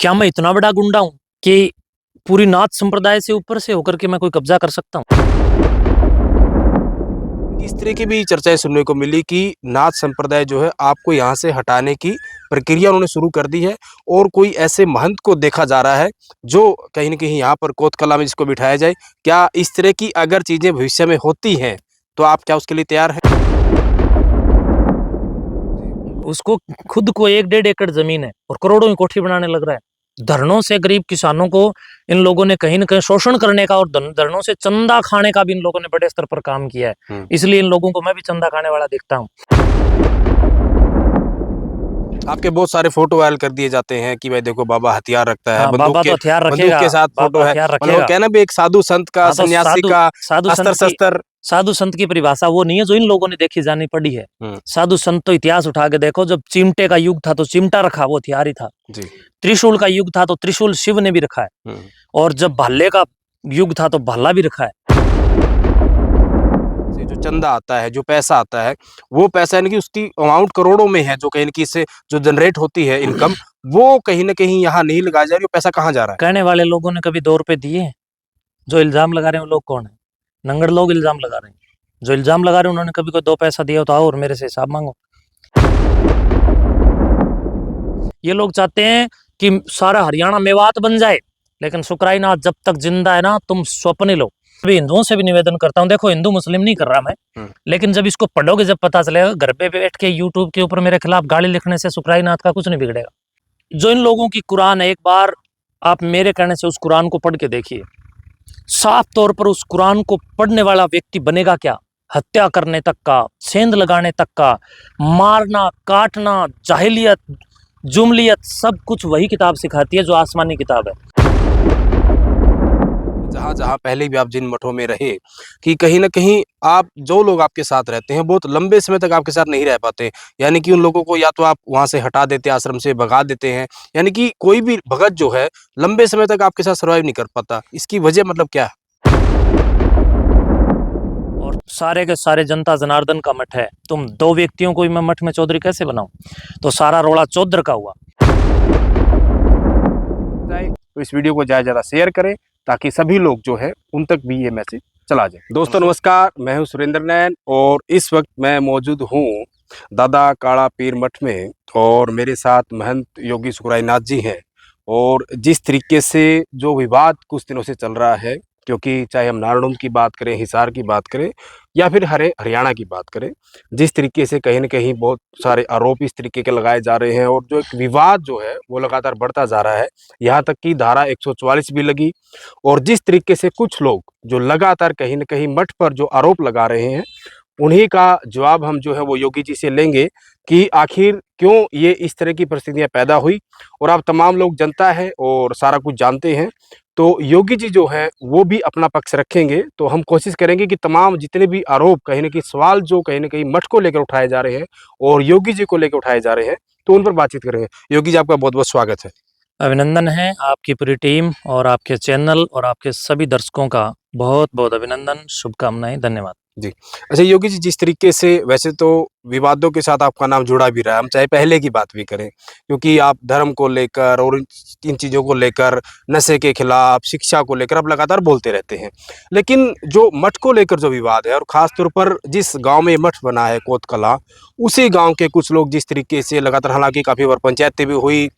क्या मैं इतना बड़ा गुंडा हूं कि पूरी नाथ संप्रदाय से ऊपर से होकर के मैं कोई कब्जा कर सकता हूं? इस तरह की भी चर्चाएं सुनने को मिली कि नाथ संप्रदाय जो है आपको यहाँ से हटाने की प्रक्रिया उन्होंने शुरू कर दी है और कोई ऐसे महंत को देखा जा रहा है जो कहीं न कहीं यहाँ पर कोतकला में जिसको बिठाया जाए। क्या इस तरह की अगर चीज़ें भविष्य में होती हैं, तो आप क्या उसके लिए तैयार हैं? उसको खुद को 1-1.5 एकड़ जमीन है और करोड़ों की कोठी बनाने लग रहा है। धरनों से गरीब किसानों को इन लोगों ने कहीं न कहीं शोषण करने का और धरनों से चंदा खाने का भी इन लोगों ने बड़े स्तर पर काम किया है। इसलिए इन लोगों को मैं भी चंदा खाने वाला देखता हूँ। आपके बहुत सारे फोटो वायरल कर दिए जाते हैं कि भाई देखो बाबा हथियार रखता है, हाँ, बाबा तो हथियार बंदूक रखेगा, के साथ फोटो बाबा है। हथियार मतलब वो रखेगा। कहना भी एक साधु संत का, हाँ, तो सन्यासी का साधु अस्त्र-शस्त्र। साधु संत की परिभाषा वो नहीं है जो इन लोगों ने देखी जानी पड़ी है। साधु संत तो इतिहास उठा के देखो, जब चिमटे का युग था तो चिमटा रखा, वो हथियार ही था। जी। त्रिशूल का युग था तो त्रिशूल शिव ने भी रखा है। और जब भाले का युग था तो भाला भी रखा है। जो चंदा आता है, जो पैसा आता है, वो पैसा यानी कि उसकी अमाउंट करोड़ों में है, जो कहीं न कहीं इससे जो जनरेट होती है इनकम, वो कहीं न कहीं यहाँ नहीं लगाई जा रही, वो पैसा कहाँ जा रहा है? कहने वाले लोगों ने कभी 2 रुपए दिए? जो इल्जाम लगा रहे हैं वो लोग कौन है? नंगड़ लोग इल्जाम लगा रहे हैं। जो इल्जाम लगा रहे हैं उन्होंने कभी कोई 2 पैसा दिया हो तो आओ और मेरे से हिसाब मांगो। ये लोग चाहते हैं कि सारा हरियाणा मेवात बन जाए, लेकिन सुकराईनाथ जब तक जिंदा है ना, तुम स्वप्न लो। अभी हिंदुओं से भी निवेदन करता हूँ, देखो हिंदू मुस्लिम नहीं कर रहा मैं, लेकिन जब इसको पढ़ोगे, जब पता चलेगा, घर पे बैठ के यूट्यूब के ऊपर मेरे खिलाफ गाली लिखने से सुकराईनाथ का कुछ नहीं बिगड़ेगा। जो इन लोगों की कुरान है, एक बार आप मेरे कहने से उस कुरान को पढ़ के देखिए। साफ तौर पर उस कुरान को पढ़ने वाला व्यक्ति बनेगा क्या? हत्या करने तक का, सेंध लगाने तक का, मारना, काटना, जाहिलियत, जुमलियत, सब कुछ वही किताब सिखाती है जो आसमानी किताब है। जहाँ-जहाँ पहले भी आप जिन मठों में रहे, कि कहीं न कहीं आप जो लोग आपके साथ रहते हैं, बहुत लंबे समय तक आपके साथ नहीं रह पाते। यानी कि उन लोगों को या तो आप वहाँ से हटा देते हैं, आश्रम से भगा देते हैं, यानी कि कोई भी भगत जो है, लंबे समय तक आपके साथ सर्वाइव नहीं कर पाता। इसकी वजह मतलब क्या है? और सारे के सारे जनता जनार्दन का मठ है। तुम 2 व्यक्तियों को भी मैं मठ में चौधरी कैसे बनाऊं? तो सारा रोड़ा चौधर का हुआ। तो इस वीडियो को ज़्यादा से ज़्यादा शेयर करें ताकि सभी लोग जो है उन तक भी ये मैसेज चला जाए। दोस्तों नमस्कार, मैं हूं सुरेंद्र नैन और इस वक्त मैं मौजूद हूं दादा काड़ा पीर मठ में और मेरे साथ महंत योगी सुकराईनाथ जी हैं। और जिस तरीके से जो विवाद कुछ दिनों से चल रहा है, क्योंकि चाहे हम नारनौल की बात करें, हिसार की बात करें या फिर हरियाणा की बात करें, जिस तरीके से कहीं न कहीं बहुत सारे आरोप इस तरीके के लगाए जा रहे हैं और जो एक विवाद जो है वो लगातार बढ़ता जा रहा है। यहाँ तक कि धारा 144 भी लगी और जिस तरीके से कुछ लोग जो लगातार कहीं न कहीं मठ पर जो आरोप लगा रहे हैं, उन्हीं का जवाब हम जो है वो योगी जी से लेंगे कि आखिर क्यों ये इस तरह की परिस्थितियाँ पैदा हुई। और आप तमाम लोग जनता है और सारा कुछ जानते हैं, तो योगी जी जो है वो भी अपना पक्ष रखेंगे। तो हम कोशिश करेंगे कि तमाम जितने भी आरोप, कहीं न कहीं सवाल जो कहीं न कहीं मठ को लेकर उठाए जा रहे हैं और योगी जी को लेकर उठाए जा रहे हैं, तो उन पर बातचीत करेंगे। योगी जी आपका बहुत-बहुत स्वागत है। अभिनंदन है आपकी पूरी टीम और आपके चैनल और आपके सभी दर्शकों का बहुत-बहुत अभिनंदन, शुभकामनाएं, धन्यवाद। जी। अच्छा योगी जी, जिस तरीके से वैसे तो विवादों के साथ आपका नाम जुड़ा भी रहा है, हम चाहे पहले की बात भी करें, क्योंकि आप धर्म को लेकर और इन चीज़ों को लेकर, नशे के खिलाफ, शिक्षा को लेकर आप लगातार बोलते रहते हैं। लेकिन जो मठ को लेकर जो विवाद है और ख़ास तौर पर जिस गाँव में मठ बना है कोतकला, उसी गाँव के कुछ लोग जिस तरीके से लगातार, हालाँकि काफ़ी बार पंचायतें भी हुई,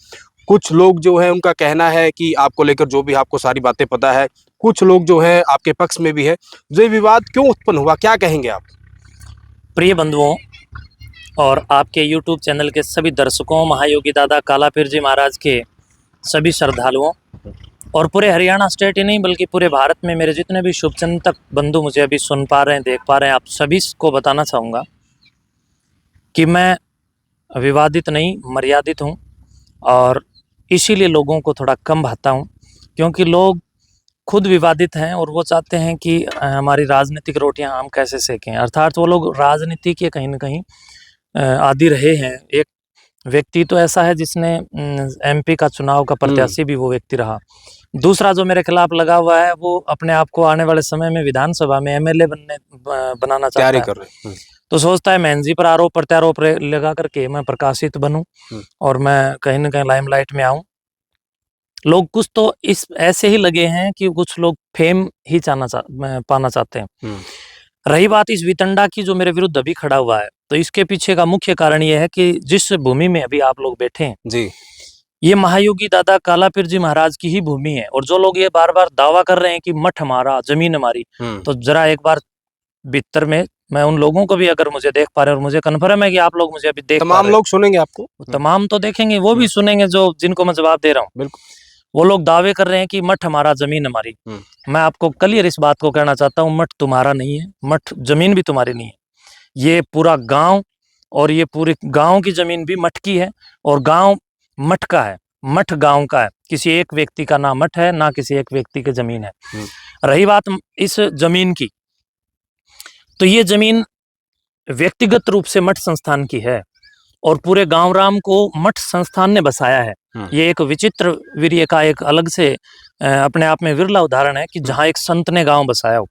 कुछ लोग जो है उनका कहना है कि आपको लेकर जो भी आपको सारी बातें पता है, कुछ लोग जो है आपके पक्ष में भी है। जो ये विवाद क्यों उत्पन्न हुआ, क्या कहेंगे आप? प्रिय बंधुओं और आपके YouTube चैनल के सभी दर्शकों, महायोगी दादा काला पीर जी महाराज के सभी श्रद्धालुओं और पूरे हरियाणा स्टेट ही नहीं बल्कि पूरे भारत में मेरे जितने भी शुभचिंतक बंधु मुझे अभी सुन पा रहे हैं, देख पा रहे हैं, आप सभी को बताना चाहूँगा कि मैं विवादित नहीं, मर्यादित हूँ और इसीलिए लोगों को थोड़ा कम भाता हूँ, क्योंकि लोग खुद विवादित हैं और वो चाहते हैं कि हमारी राजनीतिक रोटियां हम कैसे सेकें। अर्थात वो लोग राजनीति के कहीं न कहीं आदी रहे हैं। एक व्यक्ति तो ऐसा है जिसने एमपी का चुनाव का प्रत्याशी भी वो व्यक्ति रहा। दूसरा जो मेरे खिलाफ लगा हुआ है वो अपने आप को आने वाले समय में विधानसभा में एमएलए बनाना चाहता तैयारी है। कर रहे हैं। तो सोचता है महंत जी पर आरोप प्रत्यारोप लगा करके मैं प्रकाशित बनूं और मैं कहीं न कहीं लाइमलाइट में आऊं। लोग कुछ तो इस ऐसे ही लगे हैं कि कुछ लोग फेम ही पाना चाहते हैं। रही बात इस वितंडा की जो मेरे विरुद्ध अभी खड़ा हुआ है, तो इसके पीछे का मुख्य कारण ये है कि जिस भूमि में अभी आप लोग बैठे हैं जी, ये महायोगी दादा कालापीर जी महाराज की ही भूमि है। और जो लोग ये बार बार दावा कर रहे हैं कि मठ हमारा, जमीन हमारी, तो जरा एक बार भीतर में मैं उन लोगों को भी, अगर मुझे देख पा रहे हैं और मुझे कन्फर्म है कि आप लोग मुझे अभी देख पा रहे तमाम हैं, लोग सुनेंगे आपको। तमाम तो देखेंगे, वो भी सुनेंगे जो जिनको मैं जवाब दे रहा हूँ। बिल्कुल। वो लोग दावे कर रहे हैं कि मठ हमारा, जमीन हमारी। मैं आपको क्लियर इस बात को कहना चाहता हूँ, मठ तुम्हारा नहीं है, मठ जमीन भी तुम्हारी नहीं है। ये पूरा गांव और ये पूरे गांव की जमीन भी मठ की है और गांव मठ का है, मठ गांव का है। किसी एक व्यक्ति का ना मठ है, ना किसी एक व्यक्ति की जमीन है। रही बात इस जमीन की, तो ये जमीन व्यक्तिगत रूप से मठ संस्थान की है और पूरे गांव राम को मठ संस्थान ने बसाया है। ये एक विचित्र वीर्य का एक अलग से अपने आप में विरला उदाहरण है कि जहाँ एक संत ने गांव बसाया हो।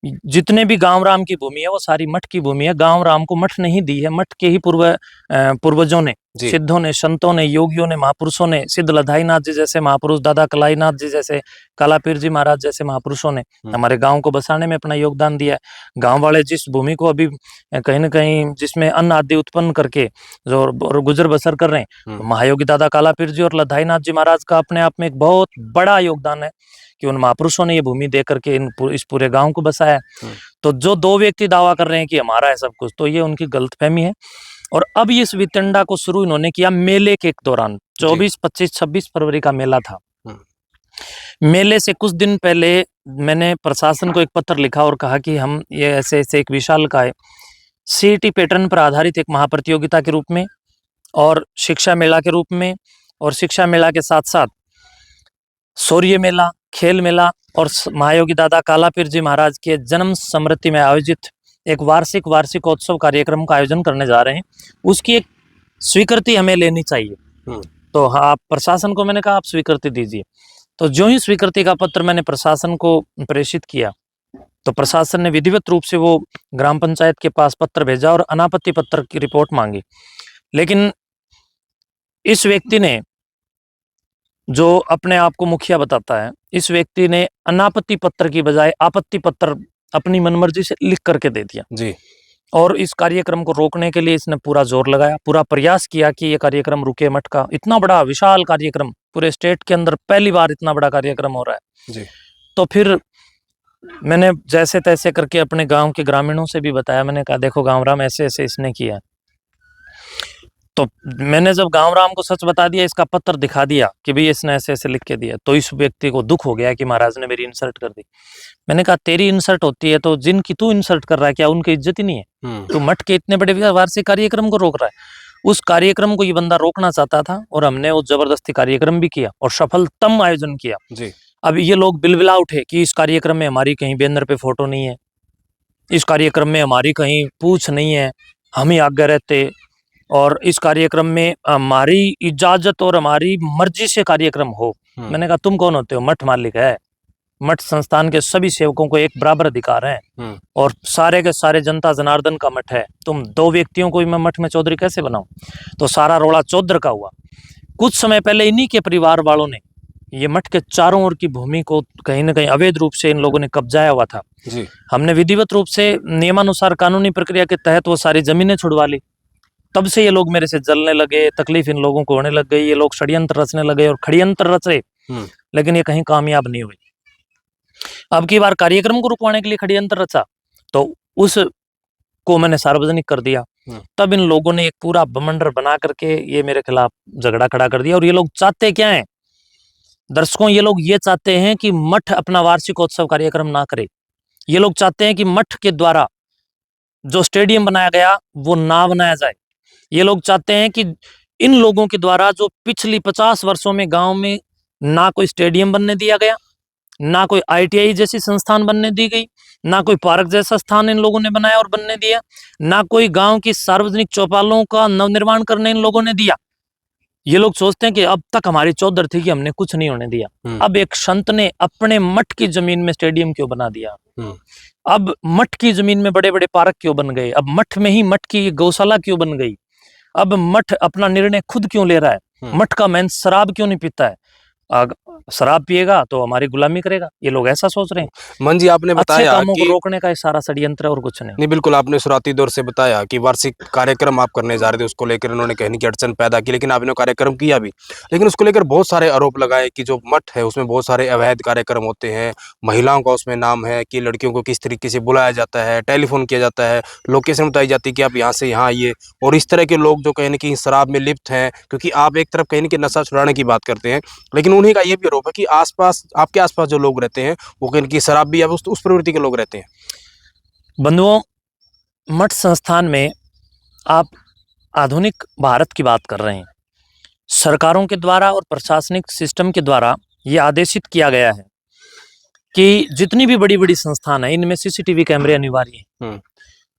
जितने भी गांव राम की भूमि है वो सारी मठ की भूमि है। गांव राम को मठ नहीं दी है, मठ के ही पूर्वजों ने, सिद्धों ने, संतों ने, योगियों ने, महापुरुषों ने, सिद्ध लधाईनाथ जी जैसे महापुरुष, दादा कलाईनाथ जी जैसे, कालापीर जी महाराज जैसे महापुरुषों ने हमारे गांव को बसाने में अपना योगदान दिया है। गांव वाले जिस भूमि को अभी कहीं न कहीं जिसमें अन्न आदि उत्पन्न करके जो गुजर बसर कर रहे हैं, महायोगी दादा कालापीर जी और लधाईनाथ जी महाराज का अपने आप में एक बहुत बड़ा योगदान है कि उन महापुरुषों ने ये भूमि दे करके इस पूरे गांव को बसाया है। तो जो दो व्यक्ति दावा कर रहे हैं कि हमारा है सब कुछ, तो ये उनकी गलतफहमी है। और अब इस वितंडा को शुरू इन्होंने किया मेले के दौरान। 24, 25, 26 फरवरी का मेला था। मेले से कुछ दिन पहले मैंने प्रशासन को एक पत्र लिखा और कहा कि हम ये ऐसे ऐसे एक विशालकाय सीईटी पैटर्न पर आधारित एक महाप्रतियोगिता के रूप में और शिक्षा मेला के रूप में, और शिक्षा मेला के साथ साथ शौर्य मेला, खेल मेला और महायोगी दादा कालापीर जी महाराज के जन्म स्मृति में आयोजित एक वार्षिकोत्सव कार्यक्रम का आयोजन करने जा रहे हैं। उसकी एक स्वीकृति हमें लेनी चाहिए। तो हाँ, आप प्रशासन को मैंने कहा आप स्वीकृति दीजिए। तो जो ही स्वीकृति का पत्र मैंने प्रशासन को प्रेषित किया, तो प्रशासन ने विधिवत रूप से वो ग्राम पंचायत के पास पत्र भेजा और अनापत्ति पत्र की रिपोर्ट मांगी। लेकिन इस व्यक्ति ने, जो अपने आप को मुखिया बताता है, इस व्यक्ति ने अनापत्ति पत्र की बजाय आपत्ति पत्र अपनी मनमर्जी से लिख करके दे दिया जी। और इस कार्यक्रम को रोकने के लिए इसने पूरा जोर लगाया, पूरा प्रयास किया कि ये कार्यक्रम रुके। मठ का इतना बड़ा विशाल कार्यक्रम, पूरे स्टेट के अंदर पहली बार इतना बड़ा कार्यक्रम हो रहा है जी। तो फिर मैंने जैसे तैसे करके अपने गांव के ग्रामीणों से भी बताया। मैंने कहा देखो गांव राम ऐसे ऐसे इसने किया। तो मैंने जब गांव राम को सच बता दिया, इसका पत्र दिखा दिया कि भाई इसने ऐसे ऐसे लिख के दिया, तो इस व्यक्ति को दुख हो गया कि महाराज ने मेरी इंसल्ट कर दी। मैंने कहा तेरी इंसल्ट होती है तो जिनकी तू इंसल्ट कर रहा है क्या उनकी इज्जत ही नहीं है? तू मठ के इतने बड़े वार्षिक कार्यक्रम को रोक रहा है। उस कार्यक्रम को ये बंदा रोकना चाहता था और हमने वो जबरदस्ती कार्यक्रम भी किया और सफलतम आयोजन किया जी। अब ये लोग बिलबिला उठे कि इस कार्यक्रम में हमारी कहीं बैनर पे फोटो नहीं है, इस कार्यक्रम में हमारी कहीं पूछ नहीं है, हम ही आगे रहते, और इस कार्यक्रम में हमारी इजाजत और हमारी मर्जी से कार्यक्रम हो। मैंने कहा तुम कौन होते हो? मठ मालिक है। मठ संस्थान के सभी सेवकों को एक बराबर अधिकार है और सारे के सारे जनता जनार्दन का मठ है। तुम दो व्यक्तियों को मैं मठ में चौधरी कैसे बनाऊं? तो सारा रोड़ा चौधर का हुआ। कुछ समय पहले इन्हीं के परिवार वालों ने ये मठ के चारों ओर की भूमि को कहीं न कहीं अवैध रूप से इन लोगों ने कब्जाया हुआ था जी। हमने विधिवत रूप से नियमानुसार कानूनी प्रक्रिया के तहत वो सारी जमीनें छुड़वा ली। तब से ये लोग मेरे से जलने लगे, तकलीफ इन लोगों को होने लग गई, ये लोग षड्यंत्र रचने लगे और षड्यंत्र रचे, लेकिन ये कहीं कामयाब नहीं हुई। अब की बार कार्यक्रम को रुकवाने के लिए षड्यंत्र रचा तो उस को मैंने सार्वजनिक कर दिया। तब इन लोगों ने एक पूरा बमंडर बना करके ये मेरे खिलाफ झगड़ा खड़ा कर दिया। और ये लोग चाहते क्या है दर्शकों? ये लोग ये चाहते हैं कि मठ अपना वार्षिकोत्सव कार्यक्रम ना करे। ये लोग चाहते हैं कि मठ के द्वारा जो स्टेडियम बनाया गया वो ना बनाया जाए। ये लोग चाहते हैं कि इन लोगों के द्वारा जो पिछली 50 वर्षों में गांव में ना कोई स्टेडियम बनने दिया गया, ना कोई ITI जैसी संस्थान बनने दी गई, ना कोई पार्क जैसा स्थान इन लोगों ने बनाया और बनने दिया, ना कोई गांव की सार्वजनिक चौपालों का नवनिर्माण करने इन लोगों ने दिया। ये लोग सोचते हैं कि अब तक हमारी चौधर थी कि हमने कुछ नहीं होने दिया। अब एक संत ने अपने मठ की जमीन में स्टेडियम क्यों बना दिया? अब मठ की जमीन में बड़े बड़े पार्क क्यों बन गए? अब मठ में ही मठ की गौशाला क्यों बन गई? अब मठ अपना निर्णय खुद क्यों ले रहा है? मठ का मैन शराब क्यों नहीं पीता है? शराब पिएगा तो हमारी गुलामी करेगा, ये लोग ऐसा सोच रहे हैं। मन जी, आपने अच्छे बताया कामों को कि रोकने का एक सारा षड्यंत्र है और कुछ नहीं। नहीं, बिल्कुल आपने शुरुआती दौर से बताया कि वार्षिक कार्यक्रम आप करने जा रहे थे, उसको लेकर इन्होंने कहीं की अड़चन पैदा की, लेकिन आपने कार्यक्रम किया भी। लेकिन उसको लेकर बहुत सारे आरोप लगाए कि जो मठ है उसमें बहुत सारे अवैध कार्यक्रम होते हैं, महिलाओं का उसमें नाम है कि लड़कियों को किस तरीके से बुलाया जाता है, टेलीफोन किया जाता है, लोकेशन बताई जाती है कि आप यहाँ से यहाँ आइए, और इस तरह के लोग जो कहीं न कहीं शराब में लिप्त हैं, क्योंकि आप एक तरफ कहीं न कहीं नशा छुड़ाने की बात करते हैं, लेकिन उन्हीं का ये भी आरोप है कि आस-पास आपके आस-पास जो लोग रहते हैं, वो कहीं न कहीं शराब भी या उस प्रवृत्ति के लोग रहते हैं। बंधुओं, मठ संस्थान में आप आधुनिक भारत की बात कर रहे हैं। सरकारों के द्वारा और प्रशासनिक सिस्टम के द्वारा ये आदेशित किया गया है कि जितनी भी बड़ी-बड़ी संस्थान है, इनमें सीसीटीवी कैमरे अनिवार्य हैं।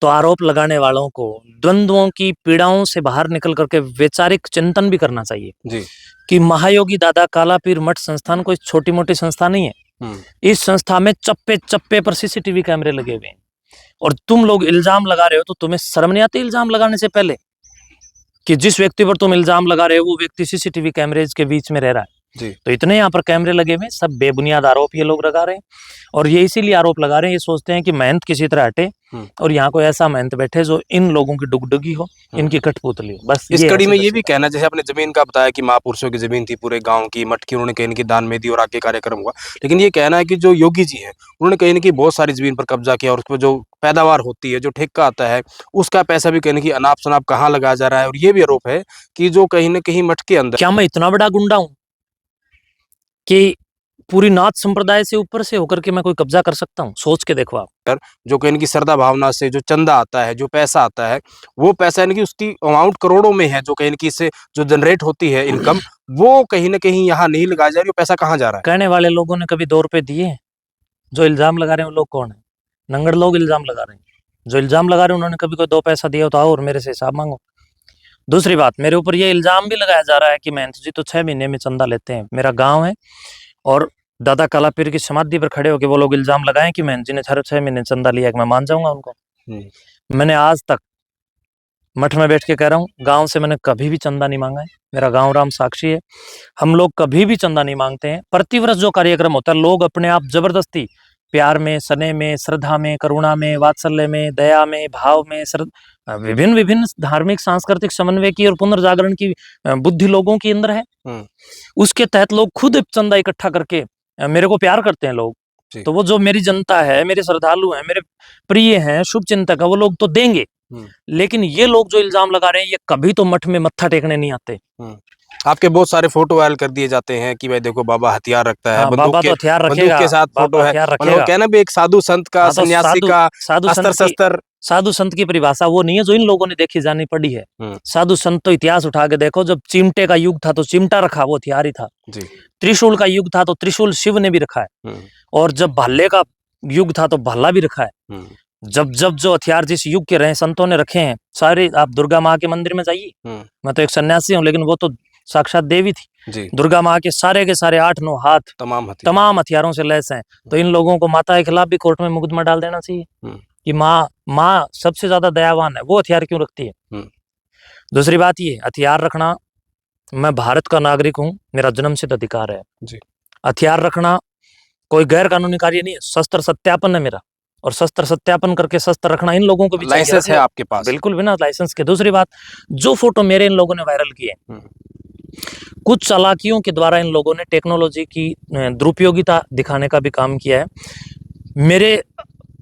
तो आरोप लगाने वालों को द्वंद्वों की पीड़ाओं से बाहर निकल करके वैचारिक चिंतन भी करना चाहिए जी। कि महायोगी दादा कालापीर मठ संस्थान कोई छोटी-मोटी संस्था नहीं है। इस संस्था में चप्पे-चप्पे पर सीसीटीवी कैमरे लगे हुए हैं, और तुम लोग इल्जाम लगा रहे हो तो तुम्हें शर्म नहीं आती इल्जाम लगाने से पहले कि जिस व्यक्ति पर तुम इल्जाम लगा रहे हो वो व्यक्ति सीसीटीवी कैमरेज के बीच में रह रहा है। जी। तो इतने यहाँ पर कैमरे लगे हुए, सब बेबुनियाद आरोप ये लोग लगा रहे हैं, और ये इसीलिए आरोप लगा रहे हैं, ये सोचते हैं कि महंत किसी तरह हटे और यहाँ कोई ऐसा महंत बैठे जो इन लोगों की डुगडुगी हो, इनकी कठपुतली हो। बस इस कड़ी में ये भी कहना, जैसे आपने जमीन का बताया कि महापुरुषों की जमीन थी, पूरे गांव की, मठ की, उन्होंने कहीं न कहीं दान में दी और आगे कार्यक्रम हुआ, लेकिन ये कहना है कि जो योगी जी हैं उन्होंने कहीं न कहीं बहुत सारी जमीन पर कब्जा किया, और उसमें जो पैदावार होती है, जो ठेका आता है, उसका पैसा भी कहीं न कहीं अनाप-शनाप कहाँ लगाया जा रहा है, और ये भी आरोप है कि जो कहीं न कहीं मठ के अंदर क्या मैं इतना बड़ा गुंडा हूँ कि पूरी नाथ संप्रदाय से ऊपर से होकर के मैं कोई कब्जा कर सकता हूँ? सोच के देखो आप। जो कहीं न कहीं श्रद्धा भावना से जो चंदा आता है, जो पैसा आता है, वो पैसा यानी कि उसकी अमाउंट करोड़ों में है, जो कहीं न कहीं इससे जो जनरेट होती है इनकम, वो कहीं न कहीं यहाँ नहीं लगाई जा रही, वो पैसा कहाँ जा रहा है? कहने वाले लोगों ने कभी 2 रुपए दिए हैं? जो इल्जाम लगा रहे हैं वो लोग कौन है? नंगड़ लोग इल्जाम लगा रहे हैं। जो इल्जाम लगा रहे हैं उन्होंने कभी कोई 2 पैसा दिया हो तो आओ और मेरे से हिसाब मांगो। दूसरी बात, मेरे ऊपर ये इल्जाम भी लगाया जा रहा है कि महंत जी तो 6 महीने में चंदा लेते हैं। मेरा गांव है और दादा कालापीर की समाधि पर खड़े होकर वो लोग इल्जाम लगाएं कि महंत जी ने 6 महीने चंदा लिया, कि मैं मान जाऊंगा उनको? मैंने आज तक मठ में बैठ के कह रहा हूँ, गांव से मैंने कभी भी चंदा नहीं मांगा है। मेरा गांव राम साक्षी है, हम लोग कभी भी चंदा नहीं मांगते हैं। प्रतिवर्ष जो कार्यक्रम होता है, लोग अपने आप जबरदस्ती प्यार में, स्नेह में, श्रद्धा में, करुणा में, वात्सल्य में, दया में, भाव में, विभिन्न विभिन्न धार्मिक सांस्कृतिक समन्वय की और पुनर्जागरण की बुद्धि लोगों के अंदर है। उसके तहत लोग खुद चंदा इकट्ठा करके मेरे को प्यार करते हैं लोग। तो वो जो मेरी जनता है, मेरे श्रद्धालु हैं, मेरे प्रिय हैं, शुभ चिंतक है, वो लोग तो देंगे। लेकिन ये लोग जो इल्जाम लगा रहे हैं, ये कभी तो मठ में मत्था टेकने नहीं आते। आपके बहुत सारे फोटो वायरल कर दिए जाते हैं कि भाई देखो बाबा हथियार रखता है, बाबा तो हथियार बंदूक के साथ फोटो है, मतलब कहना भी एक साधु संत का, सन्यासी का, अस्त्र शस्त्र। साधु संत की परिभाषा वो नहीं है जो इन लोगों ने देखी जानी पड़ी है। साधु संत तो इतिहास उठा के देखो, जब चिमटे का युग था तो चिमटा रखा, वो हथियार ही था। त्रिशूल का युग था तो त्रिशूल शिव ने भी रखा है, और जब भाले का युग था तो भाला भी रखा है। जब जब जो हथियार जिस युग के रहे संतों ने रखे हैं सारे, आप दुर्गा माँ के मंदिर में जाइए, मैं तो एक सन्यासी हूँ लेकिन वो तो साक्षात देवी थी। दुर्गा माँ के सारे 8-9 हाथ तमाम हथियारों से लैस हैं। तो इन लोगों को माता के खिलाफ भी कोर्ट में मुकदमा डाल देना चाहिए कि माँ सबसे ज्यादा दयावान है, वो हथियार क्यों रखती है। दूसरी बात ये, हथियार रखना, मैं भारत का नागरिक हूँ, मेरा जन्मसिद्ध अधिकार है। हथियार रखना कोई गैर कानूनी कार्य नहीं है, शस्त्र सत्यापन है मेरा, और शस्त्र सत्यापन करके शस्त्र रखना इन लोगों को भी लाइसेंस है आपके पास? बिल्कुल बिना लाइसेंस के। दूसरी बात, जो फोटो मेरे इन लोगों ने वायरल किए, कुछ चालाकियों के द्वारा इन लोगों ने टेक्नोलॉजी की दुरुपयोगिता दिखाने का भी काम किया है। मेरे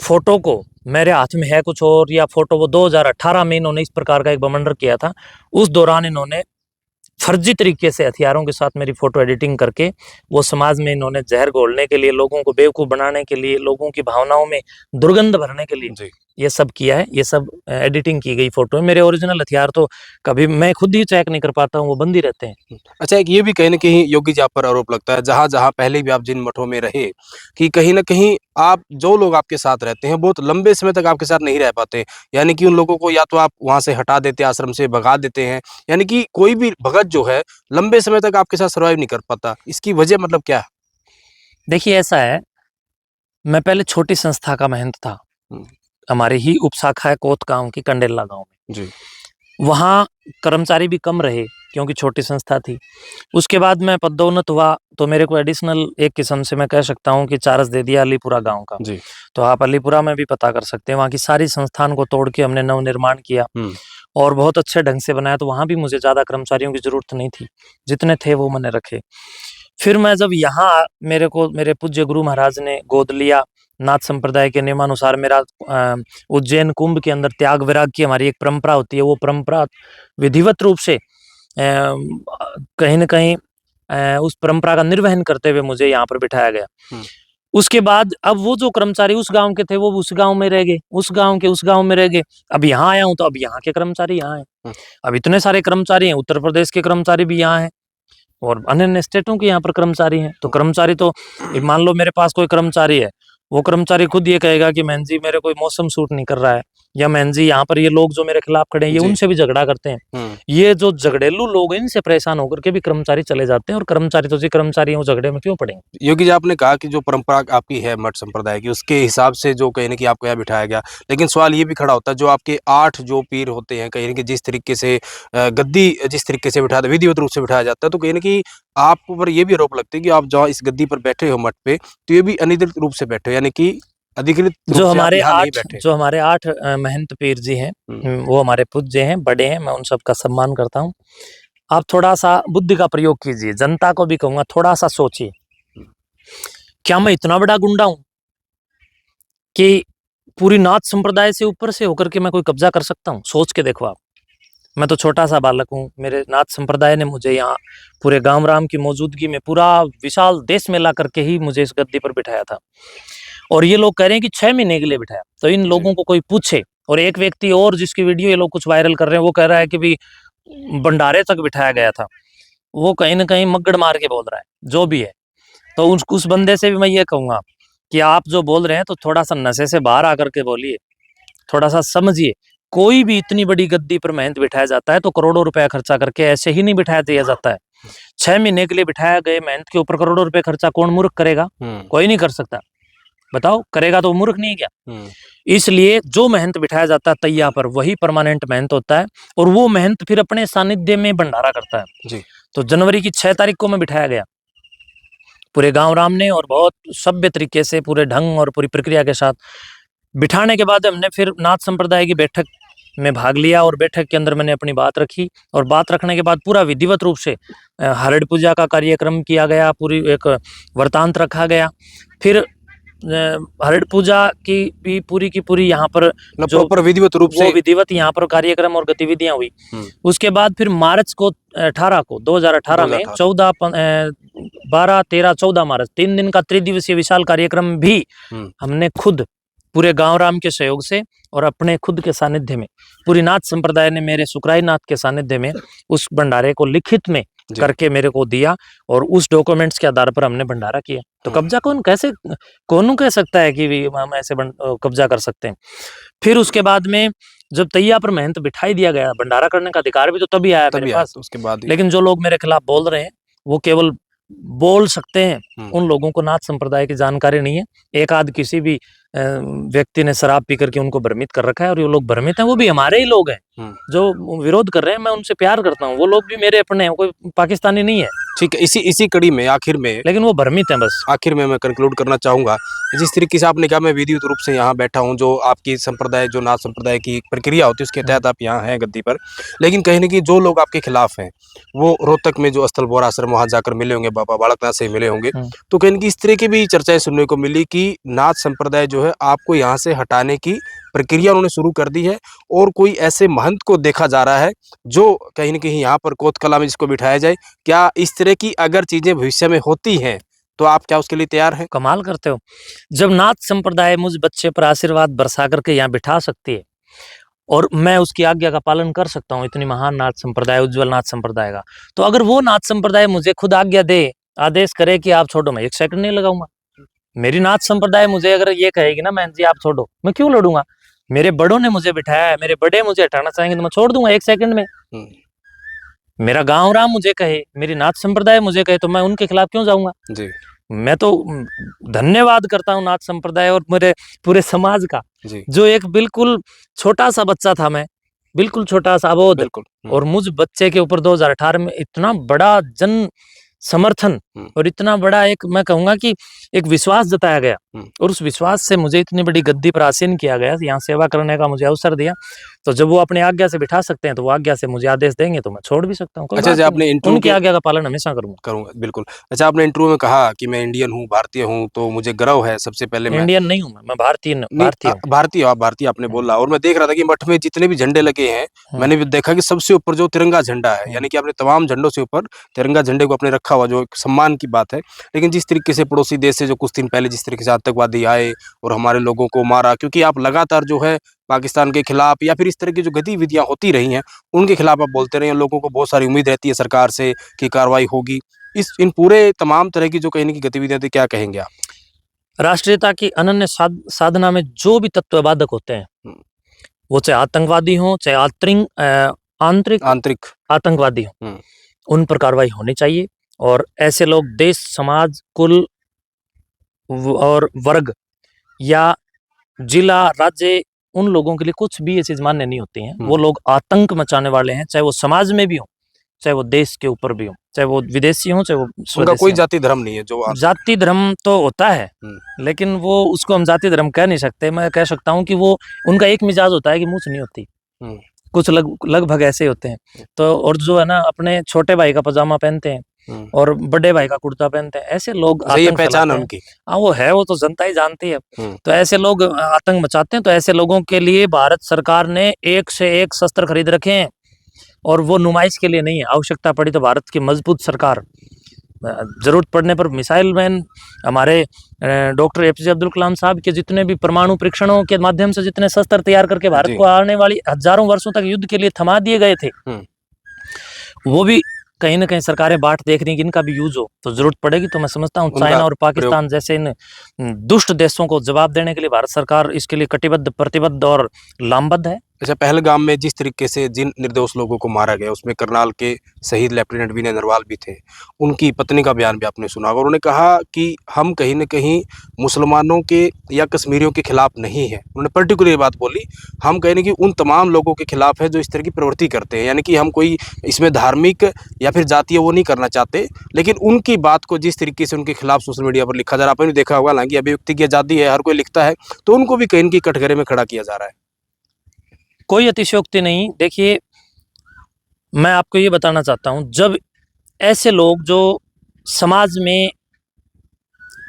फोटो को, मेरे हाथ में है कुछ और, या फोटो वो 2018 में इन्होंने इस प्रकार का एक बमंडर किया था, उस दौरान इन्होंने फर्जी तरीके से हथियारों के साथ मेरी फोटो एडिटिंग करके वो समाज में इन्होंने जहर घोलने के लिए, लोगों को बेवकूफ बनाने के लिए, लोगों की भावनाओं में दुर्गंध भरने के लिए ये सब किया है। ये सब एडिटिंग की गई फोटो है। मेरे ओरिजिनल हथियार तो कभी मैं खुद ही चेक नहीं कर पाता हूँ, वो बंद ही रहते हैं। अच्छा, एक ये भी कहीं न कहीं योगी जी आप पर आरोप लगता है, जहाँ पहले भी आप जिन मठों में रहे, कि कहीं न कहीं आप, जो लोग आपके साथ रहते हैं, बहुत लंबे समय तक आपके साथ नहीं रह पाते। यानी कि उन लोगों को या तो आप वहाँ से हटा देते, आश्रम से भगा देते हैं, यानी कि कोई भी भगत जो है लंबे समय तक आपके साथ सर्वाइव नहीं कर पाता। इसकी वजह मतलब क्या है? देखिए, ऐसा है, मैं पहले छोटी संस्था का महंत था। हमारे ही उपशाखा है कोत गांव की, कंडेला गांव में। वहाँ कर्मचारी भी कम रहे, क्योंकि छोटी संस्था थी। उसके बाद मैं पदोन्नत हुआ तो मेरे को एडिशनल एक किस्म से मैं कह सकता हूँ कि चार्ज दे दिया अलीपुरा गांव का। जी। तो आप अलीपुरा में भी पता कर सकते हैं, वहाँ की सारी संस्थान को तोड़ के हमने नवनिर्माण किया और बहुत अच्छे ढंग से बनाया। तो वहाँ भी मुझे ज़्यादा कर्मचारियों की ज़रूरत नहीं थी, जितने थे वो मैंने रखे। फिर मैं जब यहाँ मेरे को मेरे पूज्य गुरु महाराज ने गोद लिया, नाथ संप्रदाय के नियमानुसार मेरा उज्जैन कुंभ के अंदर त्याग विराग की हमारी एक परंपरा होती है, वो परंपरा विधिवत रूप से कहीं न कहीं उस परंपरा का निर्वहन करते हुए मुझे यहाँ पर बिठाया गया। उसके बाद अब वो जो कर्मचारी उस गांव के थे वो उस गांव में रह गए, उस गांव के उस गांव में रह गए। अब यहाँ आया हूँ तो अब यहाँ के कर्मचारी यहाँ हैं। अब इतने सारे कर्मचारी हैं, उत्तर प्रदेश के कर्मचारी भी यहाँ हैं और अन्य स्टेटों के यहाँ पर कर्मचारी हैं। तो कर्मचारी तो मान लो मेरे पास कोई कर्मचारी है, वो कर्मचारी खुद ये कहेगा कि मैन जी मेरे कोई मौसम सूट नहीं कर रहा है, या मैन जी यहाँ पर ये लोग जो मेरे खिलाफ खड़े हैं ये उनसे भी झगड़ा करते हैं। ये जो झगड़ेलू लोग हैं इनसे परेशान होकर के भी कर्मचारी चले जाते हैं, और कर्मचारी तो जी कर्मचारी वो झगड़े में क्यों पड़ेंगे। योगी जी, आपने कहा कि जो परंपरा आपकी है मठ संप्रदाय की, उसके हिसाब से जो कहीं ना कि आपको यहाँ बिठाया गया, लेकिन सवाल ये भी खड़ा होता है जो आपके 8 जो पीर होते हैं, कहीं ना कि जिस तरीके से गद्दी जिस तरीके से बिठाया विधिवत रूप से बिठाया जाता है, तो कहीं ना कि आपको पर ये भी आरोप लगता है कि आप जहाँ इस गद्दी पर बैठे हो मठ पे, तो ये भी अनियंत्रित रूप से बैठे हो, यानी कि अधिकृत जो हमारे 8 महंत पीर जी हैं, वो हमारे पूज्य हैं, बड़े हैं, मैं उन सबका सम्मान करता हूँ। आप थोड़ा सा बुद्धि का प्रयोग कीजिए, जनता को भी कहूंगा थोड़ा सा सोचिए, क्या मैं इतना बड़ा गुंडा हूं कि पूरी नाथ संप्रदाय से ऊपर से होकर के मैं कोई कब्जा कर सकता हूं? सोच के देखो आप, मैं तो छोटा सा बालक हूं, मेरे नाथ संप्रदाय ने मुझे यहाँ पूरे गांव राम की मौजूदगी में पूरा विशाल देश में ला करके ही मुझे इस गद्दी पर बिठाया था। और ये लोग कह रहे हैं कि 6 महीने के लिए बिठाया। तो इन लोगों को कोई पूछे, और एक व्यक्ति और जिसकी वीडियो ये लोग कुछ वायरल कर रहे हैं वो कह रहा है कि भी भंडारे तक बिठाया गया था, वो कहीं ना कहीं मग्गड़ मार के बोल रहा है, जो भी है। तो उस बंदे से भी मैं ये कहूंगा कि आप जो बोल रहे हैं तो थोड़ा सा नशे से बाहर आकर के बोलिए, थोड़ा सा समझिए। कोई भी इतनी बड़ी गद्दी पर महंत बिठाया जाता है तो करोड़ों रुपया खर्चा करके ऐसे ही नहीं बिठाया दिया जाता है। 6 महीने के लिए बिठाया गए महंत के ऊपर करोड़ों रुपए खर्चा कौन मूर्ख करेगा? कोई नहीं कर सकता। बताओ, करेगा तो मूर्ख नहीं क्या? इसलिए जो महंत बिठाया जाता है तैया पर, वही परमानेंट महंत होता है, और वो महंत फिर अपने सानिध्य में भंडारा करता है जी। तो जनवरी की 6 तारीख को मैं बिठाया गया पूरे गांव राम ने, और बहुत सभ्य तरीके से पूरे ढंग और पूरी प्रक्रिया के साथ बिठाने के बाद हमने फिर नाथ संप्रदाय की बैठक में भाग लिया, और बैठक के अंदर मैंने अपनी बात रखी, और बात रखने के बाद पूरा विधिवत रूप से हरड़ पूजा का कार्यक्रम किया गया, पूरी एक वृतांत रखा गया। फिर हरड़ पूजा की भी पूरी की पूरी यहाँ पर जो प्रॉपर विधिवत रूप से विधिवत यहाँ पर कार्यक्रम और गतिविधियां हुई। उसके बाद फिर मार्च को 2018 में 12, 13, 14 मार्च 3 दिन का त्रिदिवसीय विशाल कार्यक्रम भी हमने खुद पूरे गांव राम के सहयोग से और अपने खुद के सानिध्य में, पूरी नाथ संप्रदाय ने मेरे सुकराई नाथ के सानिध्य में उस भंडारे को लिखित में करके मेरे को दिया, और उस डॉक्यूमेंट्स के आधार पर हमने भंडारा किया। तो कब्जा कौन कह सकता है कि हम ऐसे कब्जा कर सकते हैं? फिर उसके बाद में जब तैया पर महंत बिठाई दिया गया, भंडारा करने का अधिकार भी तो तभी आया मेरे पास। उसके बाद लेकिन जो लोग मेरे खिलाफ बोल रहे हैं वो केवल बोल सकते हैं, उन लोगों को नाथ संप्रदाय की जानकारी नहीं है। एक आध किसी भी व्यक्ति ने शराब पी करके उनको भ्रमित कर रखा है, और ये लोग भ्रमित हैं वो भी हमारे ही लोग हैं जो विरोध कर रहे हैं। मैं उनसे प्यार करता हूँ, वो लोग भी मेरे अपने हैं, कोई पाकिस्तानी नहीं है। ठीक है, इसी कड़ी में आखिर में, लेकिन वो भ्रमित हैं बस। आखिर में मैं कंक्लूड करना चाहूंगा, जिस तरीके से आपने कहा मैं विधिवत रूप से यहाँ बैठा हूँ, जो आपकी संप्रदाय जो नाथ संप्रदाय की प्रक्रिया होती है उसके तहत आप यहाँ हैं गद्दी पर, लेकिन कहीं ना कहीं जो लोग आपके खिलाफ हैं वो रोहतक में जो स्थल बोरा आश्रम वहाँ जाकर मिले होंगे, बाबा बालकनाथ से मिले होंगे, तो कहीं ना कहीं इस तरह की भी चर्चाएं सुनने को मिली कि नाथ संप्रदाय जो है आपको यहाँ से हटाने की प्रक्रिया उन्होंने शुरू कर दी है, और कोई ऐसे महंत को देखा जा रहा है जो कहीं ना कहीं यहाँ पर कोतकला में जिसको बिठाया जाए। क्या इस तरह की अगर चीजें भविष्य में होती हैं तो आप क्या उसके लिए तैयार हैं? कमाल करते हो, जब नाथ संप्रदाय मुझ बच्चे पर आशीर्वाद बरसा करके यहाँ बिठा सकती है और मैं उसकी आज्ञा का पालन कर सकता हूँ, इतनी महान नाथ संप्रदाय, उज्जवल नाथ संप्रदाय का, तो अगर वो नाथ संप्रदाय मुझे खुद आज्ञा दे, आदेश करे कि आप छोड़ो, मैं 1 सेकंड नहीं लगाऊंगा। मेरी नाथ संप्रदाय मुझे अगर ये कहेगी ना मैं जी आप छोड़ो, मैं क्यों लड़ूंगा? मेरे बड़ों ने मुझे बिठाया है, मेरे बड़े मुझे हटाना चाहेंगे तो मैं छोड़ दूंगा 1 सेकंड में। मेरा गांव राम मुझे कहे, मेरी नाथ संप्रदाय मुझे कहे, तो मैं उनके खिलाफ क्यों जाऊंगा जी? मैं तो धन्यवाद करता हूँ नाथ संप्रदाय और मेरे पूरे समाज का, जो एक बिल्कुल छोटा सा बच्चा था मैं, बिल्कुल छोटा सा अबोध, बिल्कुल। और मुझ बच्चे के ऊपर 2018 में इतना बड़ा जन समर्थन और इतना बड़ा एक, मैं कहूंगा कि एक विश्वास जताया गया, और उस विश्वास से मुझे इतनी बड़ी गद्दी पर आसीन किया गया, यहाँ सेवा करने का मुझे अवसर दिया। तो जब वो अपनी आज्ञा से बिठा सकते हैं तो वो आज्ञा से मुझे आदेश देंगे तो मैं छोड़ भी सकता हूँ। अच्छा, जब आपने इंटरव्यू उनकी आज्ञा का पालन हमेशा करूंगा। बिल्कुल। अच्छा, आपने इंटरव्यू में कहा कि मैं इंडियन हूँ, भारतीय हूँ, तो मुझे गर्व है। सबसे पहले मैं इंडियन नहीं हूँ, मैं भारतीय हूँ। भारतीय, आप भारतीय आपने बोला, और मैं देख रहा था कि मठ में जितने भी झंडे लगे हैं, मैंने भी देखा कि सबसे ऊपर जो तिरंगा झंडा है, यानी कि आपने तमाम झंडों से ऊपर तिरंगा झंडे को आपने रखा हुआ, जो एक सम्मान की बात है। लेकिन जिस तरीके से पड़ोसी देश से जो कुछ दिन पहले जिस तरीके से आतंकवादी आए और हमारे लोगों को मारा, क्योंकि आप लगातार जो है पाकिस्तान के खिलाफ या फिर इस तरह की जो गतिविधियां होती रही हैं उनके खिलाफ आप बोलते रहे हैं, लोगों को बहुत सारी उम्मीद रहती है सरकार से कि कार्रवाई होगी। इन पूरे तमाम तरह की जो कहने की गतिविधियां थी, क्या कहेंगे आप? राष्ट्रीयता की अनन्य साधना में जो भी तत्वबाधक होते हैं, वो चाहे आतंकवादी हो, चाहे आंतरिक आतंकवादी हो, उन पर कार्रवाई होनी चाहिए। और ऐसे लोग देश, समाज, कुल और वर्ग या जिला, राज्य, उन लोगों के लिए कुछ भी ये चीज मान्य नहीं होती हैं। वो लोग आतंक मचाने वाले हैं, चाहे वो समाज में भी हो, चाहे वो देश के ऊपर भी हो, चाहे वो विदेशी हो, चाहे वो उनका कोई जाति धर्म नहीं है। जो जाति धर्म तो होता है, लेकिन वो उसको हम जाति धर्म कह नहीं सकते। मैं कह सकता हूँ कि वो उनका एक मिजाज होता है कि मूंछ नहीं होती, कुछ लगभग ऐसे होते हैं। तो और जो है ना, अपने छोटे भाई का पजामा पहनते हैं और बड़े भाई का कुर्ता पहनते हैं, ऐसे लोग आतंक पहचान है उनकी। हाँ, वो है, वो तो जनता ही जानती है। तो ऐसे लोग आतंक मचाते हैं। तो ऐसे लोगों के लिए भारत सरकार ने एक से एक शस्त्र खरीद रखे हैं, और वो नुमाइश के लिए नहीं है। आवश्यकता पड़ी तो भारत की मजबूत सरकार जरूरत पड़ने पर मिसाइल मैन, हमारे डॉक्टर एपीजे अब्दुल कलाम साहब के जितने भी परमाणु परीक्षणों के माध्यम से जितने शस्त्र तैयार करके भारत को आने वाली हजारों वर्षों तक युद्ध के लिए थमा दिए गए थे, वो भी कहीं ना कहीं सरकारें बाट देख रही कि इनका भी यूज हो तो जरूरत पड़ेगी। तो मैं समझता हूँ चाइना और पाकिस्तान जैसे इन दुष्ट देशों को जवाब देने के लिए भारत सरकार इसके लिए कटिबद्ध, प्रतिबद्ध और लामबद्ध है। अच्छा, पहलगाम में जिस तरीके से जिन निर्दोष लोगों को मारा गया, उसमें करनाल के शहीद लेफ्टिनेंट विनय नरवाल भी थे। उनकी पत्नी का बयान भी आपने सुना, और उन्होंने कहा कि हम कहीं न कहीं मुसलमानों के या कश्मीरियों के खिलाफ नहीं है। उन्होंने पर्टिकुलर ये बात बोली, हम कहीं न कहीं उन तमाम लोगों के खिलाफ है जो इस तरह की प्रवृत्ति करते हैं। यानी कि हम कोई इसमें धार्मिक या फिर जातीय वो नहीं करना चाहते, लेकिन उनकी बात को जिस तरीके से उनके खिलाफ सोशल मीडिया पर लिखा जा रहा है, आपने भी देखा होगा, हालांकि अभिव्यक्ति की आज़ादी है, हर कोई लिखता है, तो उनको भी कहीं न कहीं कटघरे में खड़ा किया जा रहा है। कोई अतिशयोक्ति नहीं। देखिए, मैं आपको ये बताना चाहता हूं, जब ऐसे लोग जो समाज में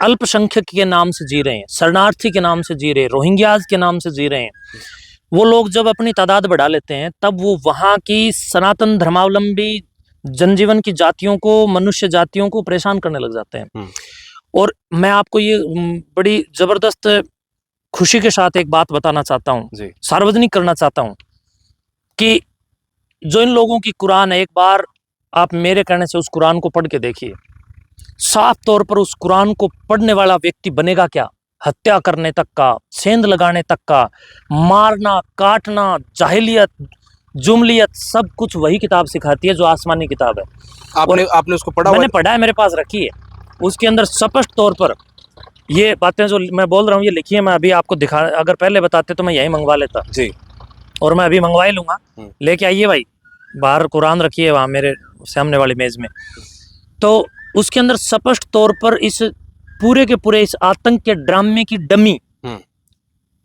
अल्पसंख्यक के नाम से जी रहे हैं, शरणार्थी के नाम से जी रहे हैं, रोहिंग्याज के नाम से जी रहे हैं, वो लोग जब अपनी तादाद बढ़ा लेते हैं, तब वो वहां की सनातन धर्मावलंबी जनजीवन की जातियों को, मनुष्य जातियों को परेशान करने लग जाते हैं। और मैं आपको ये बड़ी जबरदस्त खुशी के साथ एक बात बताना चाहता हूं, सार्वजनिक करना चाहता हूं, कि जो इन लोगों की कुरान है, एक बार आप मेरे कहने से उस कुरान को पढ़ के देखिए। साफ तौर पर उस कुरान को पढ़ने वाला व्यक्ति बनेगा क्या? हत्या करने तक का, सेंध लगाने तक का, मारना, काटना, जाहिलियत, जुमलियत, सब कुछ वही किताब सिखाती है जो आसमानी किताब है। आपने उसको पढ़ा? मैंने पढ़ा है, मेरे पास रखी है। उसके अंदर स्पष्ट तौर पर ये बातें जो मैं बोल रहा हूँ ये लिखी है। मैं अभी आपको दिखा, अगर पहले बताते तो मैं यही मंगवा लेता जी, और मैं अभी मंगवा ही लूंगा। लेके आइए भाई, बाहर कुरान रखी है वहाँ मेरे सामने वाली मेज में। तो उसके अंदर स्पष्ट तौर पर इस पूरे के पूरे इस आतंक के ड्रामे की डमी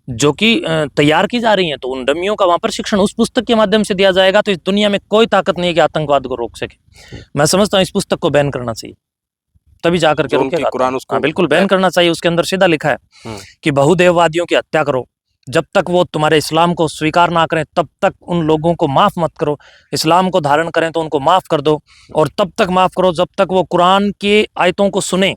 जो कि तैयार की जा रही है, तो उन डमियों का वहां पर शिक्षण उस पुस्तक के माध्यम से दिया जाएगा। तो इस दुनिया में कोई ताकत नहीं है कि आतंकवाद को रोक सके। मैं समझता हूँ इस पुस्तक को बैन करना चाहिए, तभी जाकर के रुकेगा। कुरान उसको बिल्कुल बैन करना चाहिए। उसके अंदर सीधा लिखा है कि बहुदेववादियों की हत्या करो, जब तक वो तुम्हारे इस्लाम को स्वीकार ना करें तब तक उन लोगों को माफ मत करो, इस्लाम को धारण करें तो उनको माफ कर दो, और तब तक माफ करो जब तक वो कुरान की आयतों को सुने,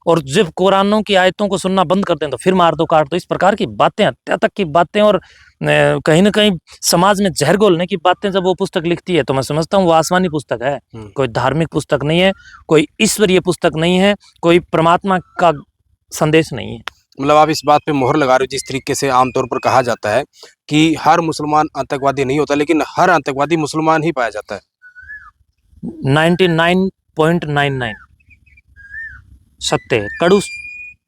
और जब कुरानों की आयतों को सुनना बंद कर दें तो फिर मार दो, काट दो। इस प्रकार की बातें, हत्या तक की बातें और कहीं ना कहीं समाज में जहर घोलने की बातें जब वो पुस्तक लिखती है, तो मैं समझता हूँ वो आसमानी पुस्तक है, कोई धार्मिक पुस्तक नहीं है, कोई ईश्वरीय पुस्तक नहीं है, कोई परमात्मा का संदेश नहीं है। मतलब आप इस बात पे मोहर लगा रहे हो, जिस तरीके से आमतौर पर कहा जाता है कि हर मुसलमान आतंकवादी नहीं होता, लेकिन हर आतंकवादी मुसलमान ही पाया जाता है। 99.99 सत्य है,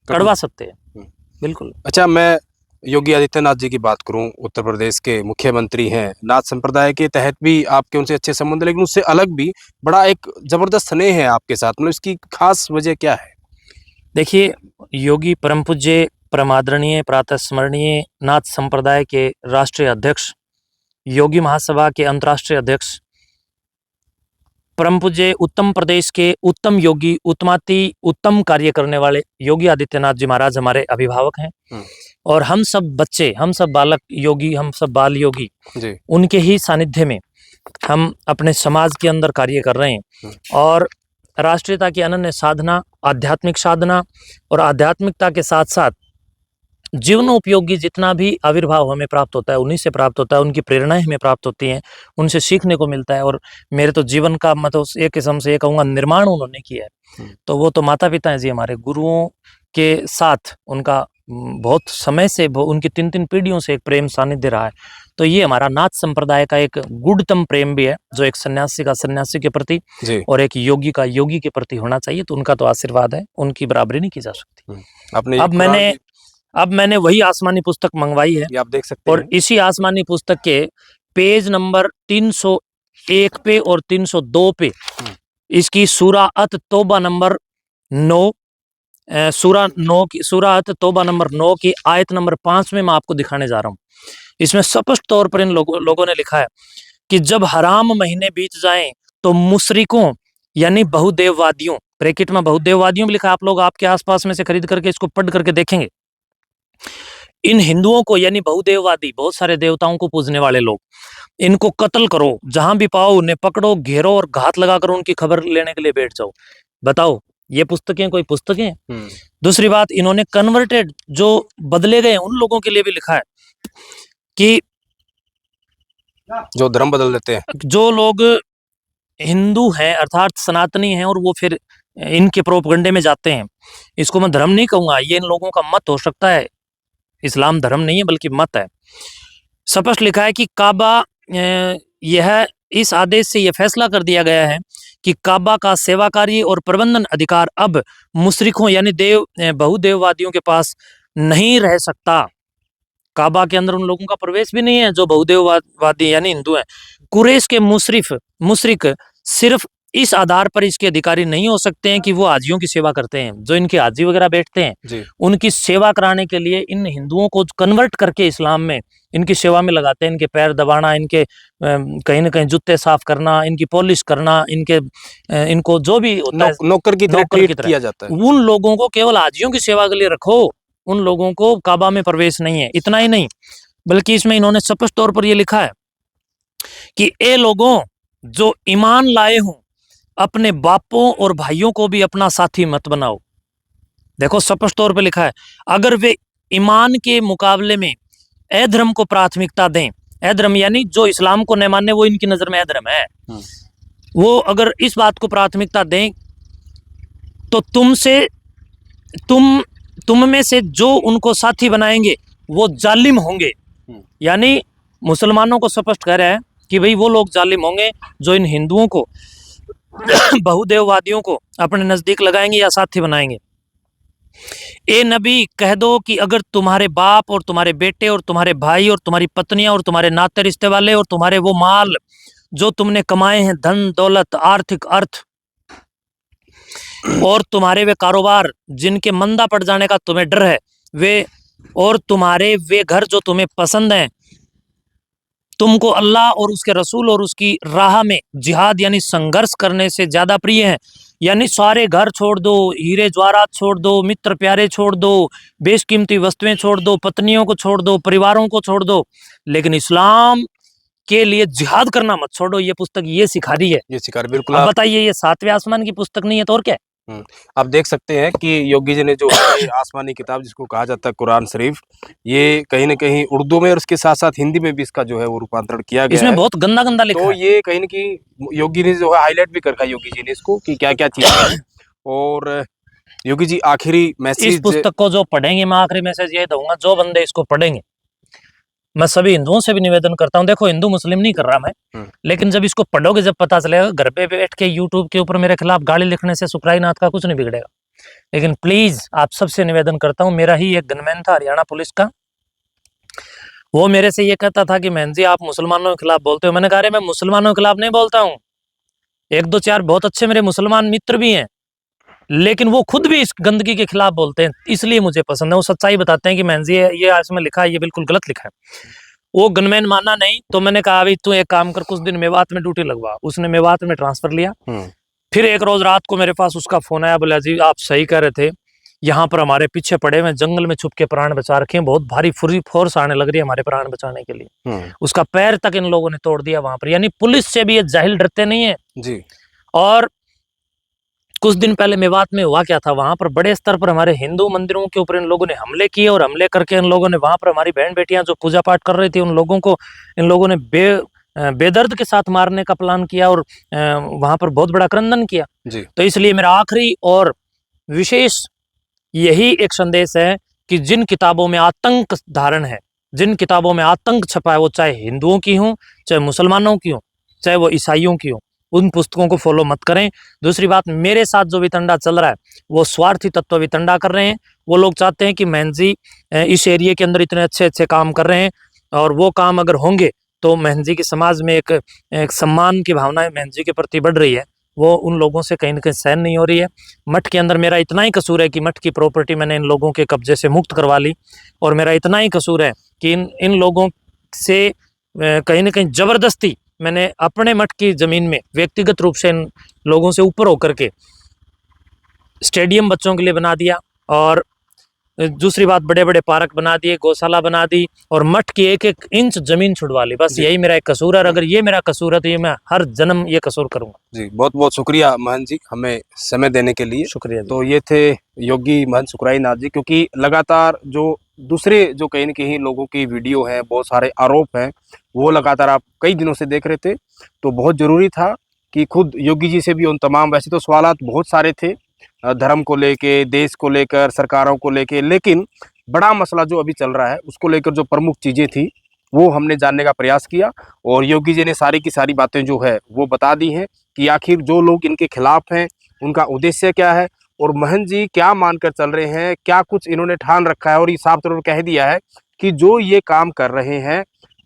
कड़वा सत्य है, बिल्कुल। अच्छा, मैं योगी आदित्यनाथ जी की बात करूं, उत्तर प्रदेश के मुख्यमंत्री हैं, नाथ संप्रदाय के तहत भी आपके उनसे अच्छे संबंध, लेकिन उससे अलग भी बड़ा एक जबरदस्त स्नेह है आपके साथ, मतलब इसकी खास वजह क्या है? देखिए, योगी परम पूज्य परमादरणीय प्रातः स्मरणीय नाथ संप्रदाय के राष्ट्रीय अध्यक्ष, योगी महासभा के अंतर्राष्ट्रीय अध्यक्ष, परम पूज्य उत्तम प्रदेश के उत्तम योगी, उत्तमाति उत्तम कार्य करने वाले योगी आदित्यनाथ जी महाराज हमारे अभिभावक हैं। और हम सब बच्चे, हम सब बालक योगी, हम सब बाल योगी जी। उनके ही सानिध्य में हम अपने समाज के अंदर कार्य कर रहे हैं। और राष्ट्रीयता की अनन्य साधना, आध्यात्मिक साधना और आध्यात्मिकता के साथ साथ जीवनोपयोगी जितना भी आविर्भाव हमें प्राप्त होता है उन्हीं से प्राप्त होता है, उनकी प्रेरणाएं हमें प्राप्त होती हैं, उनसे सीखने को मिलता है। और मेरे तो जीवन का मतलब एक किस्म से ये कहूँगा निर्माण उन्होंने किया है। तो वो तो माता पिता हैं जी हमारे, गुरुओं के साथ उनका बहुत समय से उनकी 3-3 पीढ़ियों से एक प्रेम सानिध्य रहा है। तो ये हमारा नाथ संप्रदाय का एक गुढ़तम प्रेम भी है, जो एक सन्यासी का सन्यासी के प्रति और एक योगी का योगी के प्रति होना चाहिए। तो उनका तो आशीर्वाद है, उनकी बराबरी नहीं की जा सकती। अब मैंने वही आसमानी पुस्तक मंगवाई है, आप देख सकते और हैं। इसी आसमानी पुस्तक के पेज नंबर 301 पे और 302 पे इसकी सूरा अत तौबा नंबर 9, सूरा अत तौबा नंबर 9 की आयत नंबर 5 में मैं आपको दिखाने जा रहा हूँ। इसमें स्पष्ट तौर पर इन लोगों ने लिखा है कि जब हराम महीने बीत जाएं तो मुशरिकों यानी बहुदेववादियों, ब्रैकेट में बहुदेववादियों भी लिखा है, आप लोग आपके आसपास में से खरीद करके इसको पढ़ करके देखेंगे। इन हिंदुओं को यानी बहुदेववादी, बहुत सारे देवताओं को पूजने वाले लोग, इनको कत्ल करो, जहां भी पाओ उन्हें पकड़ो, घेरो और घात लगाकर उनकी खबर लेने के लिए बैठ जाओ। बताओ, ये पुस्तकें कोई पुस्तकें? दूसरी बात, इन्होंने कन्वर्टेड जो बदले गए उन लोगों के लिए भी लिखा है कि जो धर्म बदल देते हैं, जो लोग हिंदू हैं अर्थात सनातनी हैं और वो फिर इनके प्रोपगंडे में जाते हैं, इसको मैं धर्म नहीं कहूंगा, ये इन लोगों का मत हो सकता है, इस्लाम धर्म नहीं है बल्कि मत है। स्पष्ट लिखा है कि काबा, यह इस आदेश से यह फैसला कर दिया गया है कि काबा का सेवाकारी और प्रबंधन अधिकार अब मुशरिकों यानी बहुदेववादियों के पास नहीं रह सकता। काबा के अंदर उन लोगों का प्रवेश भी नहीं है जो बहुदेववादी यानी हिंदू हैं। कुरैश के मुशरिक सिर्फ इस आधार पर इसके अधिकारी नहीं हो सकते हैं कि वो हाजियों की सेवा करते हैं, जो इनके हाजी वगैरह बैठते हैं उनकी सेवा कराने के लिए इन हिंदुओं को कन्वर्ट करके इस्लाम में इनकी सेवा में लगाते हैं। इनके पैर दबाना, इनके कहीं ना कहीं जूते साफ करना, इनकी पॉलिश करना, इनको जो भी होता है नौकर की तरह ट्रीट किया जाता है। उन लोगों को केवल हाजियों की सेवा के लिए रखो, उन लोगों को काबा में प्रवेश नहीं है। इतना ही नहीं, बल्कि इसमें इन्होंने स्पष्ट तौर पर यह लिखा है कि ए लोगों जो ईमान लाए हों, अपने बापों और भाइयों को भी अपना साथी मत बनाओ। देखो स्पष्ट तौर पर लिखा है, अगर वे ईमान के मुकाबले में अधर्म को प्राथमिकता दें, अधर्म यानी जो इस्लाम को नहीं मानने वो इनकी नजर में अधर्म है, वो अगर इस बात को प्राथमिकता दें तो तुम में से जो उनको साथी बनाएंगे वो जालिम होंगे। यानी मुसलमानों को स्पष्ट कह रहा है कि भाई वो लोग जालिम होंगे जो इन हिंदुओं को बहुदेववादियों को अपने नजदीक लगाएंगे या साथी बनाएंगे। ए नबी कह दो कि अगर तुम्हारे बाप और तुम्हारे बेटे और तुम्हारे भाई और तुम्हारी पत्नियां और तुम्हारे नाते रिश्ते वाले और तुम्हारे वो माल जो तुमने कमाए हैं, धन दौलत आर्थिक अर्थ, और तुम्हारे वे कारोबार जिनके मंदा पड़ जाने का तुम्हें डर है, वे और तुम्हारे वे घर जो तुम्हें पसंद हैं, तुमको अल्लाह और उसके रसूल और उसकी राह में जिहाद यानी संघर्ष करने से ज्यादा प्रिय है, यानी सारे घर छोड़ दो, हीरे ज्वारात छोड़ दो, मित्र प्यारे छोड़ दो, बेशकीमती वस्तुएं छोड़ दो, पत्नियों को छोड़ दो, परिवारों को छोड़ दो, लेकिन इस्लाम के लिए जिहाद करना मत छोड़ो। ये पुस्तक ये सिखा रही है, ये सिखा रही। बिल्कुल। अब बताइए, ये 7वें आसमान की पुस्तक नहीं है तो और क्या? आप देख सकते हैं कि योगी जी ने जो आसमानी किताब जिसको कहा जाता है कुरान शरीफ, ये कहीं ना कहीं उर्दू में और उसके साथ साथ हिंदी में भी इसका जो है वो रूपांतरण किया गया इसमें बहुत गंदा गंदा लिखा तो है। ये कहीं ना कहीं योगी ने जो है हाईलाइट भी कर रखा है योगी जी ने इसको कि क्या क्या चीजें हैं। और योगी जी आखिरी मैसेज, इस पुस्तक को जो पढ़ेंगे, मैं आखिरी मैसेज ये दूंगा, जो बंदे इसको पढ़ेंगे, मैं सभी हिंदुओं से भी निवेदन करता हूं, देखो हिंदू मुस्लिम नहीं कर रहा मैं, लेकिन जब इसको पढ़ोगे, जब पता चलेगा, घर पे बैठ के यूट्यूब के ऊपर मेरे खिलाफ गाली लिखने से सुखराई नाथ का कुछ नहीं बिगड़ेगा। लेकिन प्लीज आप सबसे निवेदन करता हूं, मेरा ही एक गनमैन था हरियाणा पुलिस का, वो मेरे से ये कहता था कि महन जी आप मुसलमानों के खिलाफ बोलते हो। मैंने कहा अरे मैं मुसलमानों के खिलाफ नहीं बोलता हूँ, एक दो चार बहुत अच्छे मेरे मुसलमान मित्र भी हैं, लेकिन वो खुद भी इस गंदगी के खिलाफ बोलते हैं, इसलिए मुझे पसंद है। वो सच्चाई बताते हैं कि महन जी ये इसमें लिखा है ये बिल्कुल गलत लिखा है। वो गनमैन माना नहीं, तो मैंने कहा अभी तू एक काम कर, कुछ दिन मेवात में ड्यूटी लगवा। उसने मेवात में ट्रांसफर लिया। फिर एक रोज रात को मेरे पास उसका फोन आया, बोला जी आप सही कह रहे थे, यहाँ पर हमारे पीछे पड़े हुए जंगल में छुप के प्राण बचा रखे हैं, बहुत भारी फोर्स आने लग रही है हमारे प्राण बचाने के लिए। उसका पैर तक इन लोगों ने तोड़ दिया वहां पर, यानी पुलिस से भी ये जाहिल डरते नहीं है जी। और कुछ दिन पहले मेवात में हुआ क्या था, वहां पर बड़े स्तर पर हमारे हिंदू मंदिरों के ऊपर इन लोगों ने हमले किए, और हमले करके इन लोगों ने वहां पर हमारी बहन बेटियां जो पूजा पाठ कर रही थी उन लोगों को इन लोगों ने बेदर्द के साथ मारने का प्लान किया और वहां पर बहुत बड़ा क्रंदन किया जी। तो इसलिए मेरा आखिरी और विशेष यही एक संदेश है कि जिन किताबों में आतंक धारण है, जिन किताबों में आतंक छपा है, वो चाहे हिंदुओं की हो, चाहे मुसलमानों की हो, चाहे वो ईसाइयों की हो, उन पुस्तकों को फॉलो मत करें। दूसरी बात, मेरे साथ जो वितंडा चल रहा है वो स्वार्थी तत्व वितंडा कर रहे हैं। वो लोग चाहते हैं कि महन जी इस एरिया के अंदर इतने अच्छे अच्छे काम कर रहे हैं, और वो काम अगर होंगे तो महन जी के समाज में एक सम्मान की भावना महन जी के प्रति बढ़ रही है, वो उन लोगों से कहीं ना कहीं सहन नहीं हो रही है। मठ के अंदर मेरा इतना ही कसूर है कि मठ की प्रॉपर्टी मैंने इन लोगों के कब्जे से मुक्त करवा ली, और मेरा इतना ही कसूर है कि इन लोगों से कहीं ना कहीं जबरदस्ती मैंने अपने मठ की जमीन में व्यक्तिगत रूप से इन लोगों से ऊपर होकर के स्टेडियम बच्चों के लिए बना दिया, और दूसरी बात बड़े बड़े पार्क बना दिए, गौशाला बना दी, और मठ की एक एक इंच जमीन छुड़वा ली। बस यही मेरा एक कसूर है, और अगर ये मेरा कसूर है तो ये मैं हर जन्म ये कसूर करूंगा। जी, बहुत बहुत शुक्रिया महंत जी हमें समय देने के लिए। शुक्रिया। तो ये थे योगी महंत सुखराई नाथ जी, क्योंकि लगातार जो दूसरे जो कहीं न कहीं लोगों की वीडियो है, बहुत सारे आरोप हैं, वो लगातार आप कई दिनों से देख रहे थे, तो बहुत ज़रूरी था कि खुद योगी जी से भी उन तमाम, वैसे तो सवालात बहुत सारे थे धर्म को लेके, देश को लेकर, सरकारों को लेके, लेकिन बड़ा मसला जो अभी चल रहा है उसको लेकर जो प्रमुख चीज़ें थी वो हमने जानने का प्रयास किया, और योगी जी ने सारी की सारी बातें जो है वो बता दी हैं कि आखिर जो लोग इनके खिलाफ हैं उनका उद्देश्य क्या है, और महंत जी क्या मानकर चल रहे हैं, क्या कुछ इन्होंने ठान रखा है, और ये साफ तौर पर कह दिया है कि जो ये काम कर रहे हैं,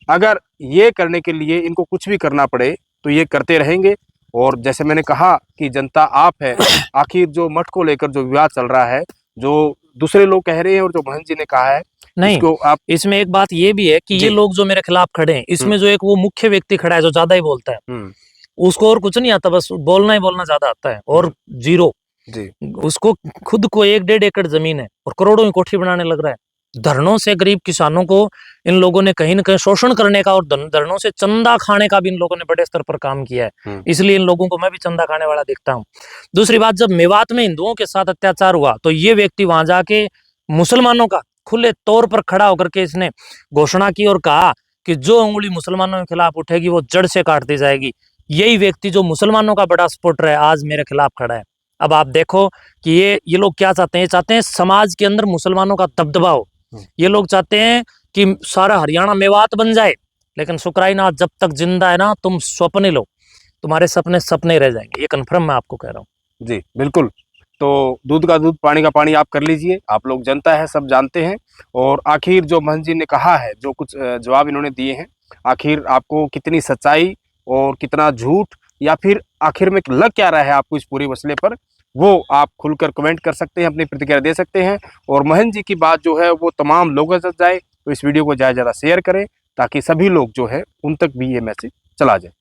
अगर ये करने के लिए इनको कुछ भी करना पड़े तो ये करते रहेंगे। और जैसे मैंने कहा कि जनता आप है, आखिर जो मठ को लेकर जो विवाद चल रहा है, जो दूसरे लोग कह रहे हैं और जो महंत जी ने कहा है, नहीं, इसको आप इसमें एक बात ये भी है कि ये लोग जो मेरे खिलाफ खड़े हैं, इसमें जो एक वो मुख्य व्यक्ति खड़ा है जो ज्यादा ही बोलता है, उसको और कुछ नहीं आता, बस बोलना ही बोलना ज्यादा आता है, और जीरो जी। उसको खुद को 1-1.5 एकड़ जमीन है और करोड़ों की कोठी बनाने लग रहा है। धरनों से गरीब किसानों को इन लोगों ने कहीं न कहीं शोषण करने का और धरनों से चंदा खाने का भी इन लोगों ने बड़े स्तर पर काम किया है, इसलिए इन लोगों को मैं भी चंदा खाने वाला देखता हूँ। दूसरी बात, जब मेवात में हिंदुओं के साथ अत्याचार हुआ तो ये व्यक्ति वहां जाके मुसलमानों का खुले तौर पर खड़ा होकर के इसने घोषणा की और कहा कि जो उंगली मुसलमानों के खिलाफ उठेगी वो जड़ से काट दी जाएगी। यही व्यक्ति जो मुसलमानों का बड़ा सपोर्टर है आज मेरे खिलाफ खड़ा है। अब आप देखो कि ये लोग क्या चाहते हैं, ये चाहते हैं समाज के अंदर मुसलमानों का दबदबा हो, ये लोग चाहते हैं कि सारा हरियाणा मेवात बन जाए, लेकिन सुखराई नाथ जब तक जिंदा है ना, तुम स्वप्न लो, तुम्हारे सपने सपने रह जाएंगे, ये कन्फर्म मैं आपको कह रहा हूँ। जी बिल्कुल। तो दूध का दूध पानी का पानी आप कर लीजिए, आप लोग जनता है, सब जानते हैं। और आखिर जो महंत जी ने कहा है, जो कुछ जवाब इन्होंने दिए हैं, आखिर आपको कितनी सच्चाई और कितना झूठ, या फिर आखिर में लग क्या रहा है आपको इस पूरे मसले पर, वो आप खुलकर कमेंट कर सकते हैं, अपनी प्रतिक्रिया दे सकते हैं। और महंत जी की बात जो है वो तमाम लोगों तक जाए, तो इस वीडियो को ज़्यादा से ज़्यादा शेयर करें ताकि सभी लोग जो है उन तक भी ये मैसेज चला जाए।